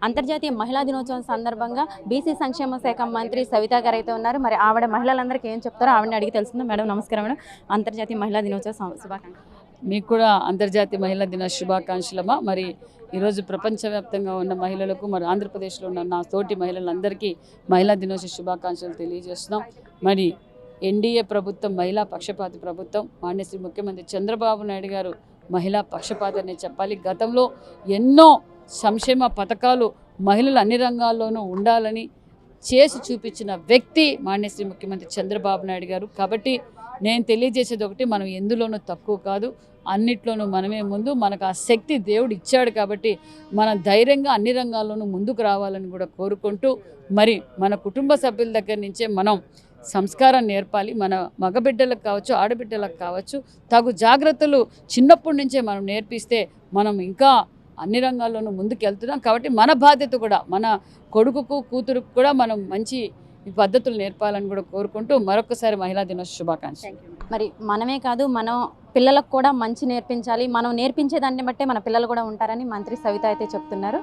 అంతర్జాతీయ మహిళా దినోత్సవం సందర్భంగా బీసీ సంక్షేమ శాఖ మంత్రి సవిత గారు అయితే ఉన్నారు. మరి ఆవిడ మహిళలందరికీ ఏం చెప్తారో ఆవిడని అడిగి తెలుస్తుంది. మేడం నమస్కారం. మేడం, అంతర్జాతీయ మహిళా దినోత్సవ శుభాకాంక్షలు. మీకు కూడా అంతర్జాతీయ మహిళా దిన శుభాకాంక్షలమ్మా. మరి ఈరోజు ప్రపంచవ్యాప్తంగా ఉన్న మహిళలకు, మరి ఆంధ్రప్రదేశ్లో ఉన్న నా తోటి మహిళలందరికీ మహిళా దినోత్సవ శుభాకాంక్షలు తెలియజేస్తున్నాం. మరి ఎన్డీఏ ప్రభుత్వం మహిళా పక్షపాతి ప్రభుత్వం. మాన్యశ్రీ ముఖ్యమంత్రి చంద్రబాబు నాయుడు గారు మహిళా పక్షపాతి అనే చెప్పాలి. గతంలో ఎన్నో సంక్షేమ పథకాలు మహిళలు అన్ని రంగాల్లోనూ ఉండాలని చేసి చూపించిన వ్యక్తి మాన్యశ్రీ ముఖ్యమంత్రి చంద్రబాబు నాయుడు గారు. కాబట్టి నేను తెలియజేసేది ఒకటి, మనం ఎందులోనూ తక్కువ కాదు, అన్నిట్లోనూ మనమే ముందు. మనకు ఆ శక్తి దేవుడు ఇచ్చాడు కాబట్టి మనం ధైర్యంగా అన్ని రంగాల్లోనూ ముందుకు రావాలని కూడా కోరుకుంటూ, మరి మన కుటుంబ సభ్యుల దగ్గర నుంచే మనం సంస్కారం నేర్పాలి. మన మగబిడ్డలకు కావచ్చు, ఆడబిడ్డలకు కావచ్చు, తగు జాగ్రత్తలు చిన్నప్పటి నుంచే మనం నేర్పిస్తే మనం ఇంకా అన్ని రంగాల్లోనూ ముందుకు వెళ్తున్నాం. కాబట్టి మన బాధ్యత కూడా మన కొడుకుకు కూతురుకు కూడా మనం మంచి పద్ధతులు నేర్పాలని కూడా కోరుకుంటూ మరొకసారి మహిళా దినోత్సవ శుభాకాంక్షలు. మరి మనమే కాదు, మనం పిల్లలకు కూడా మంచి నేర్పించాలి. మనం నేర్పించేదాన్ని బట్టే మన పిల్లలు కూడా ఉంటారని మంత్రి సవిత అయితే చెప్తున్నారు.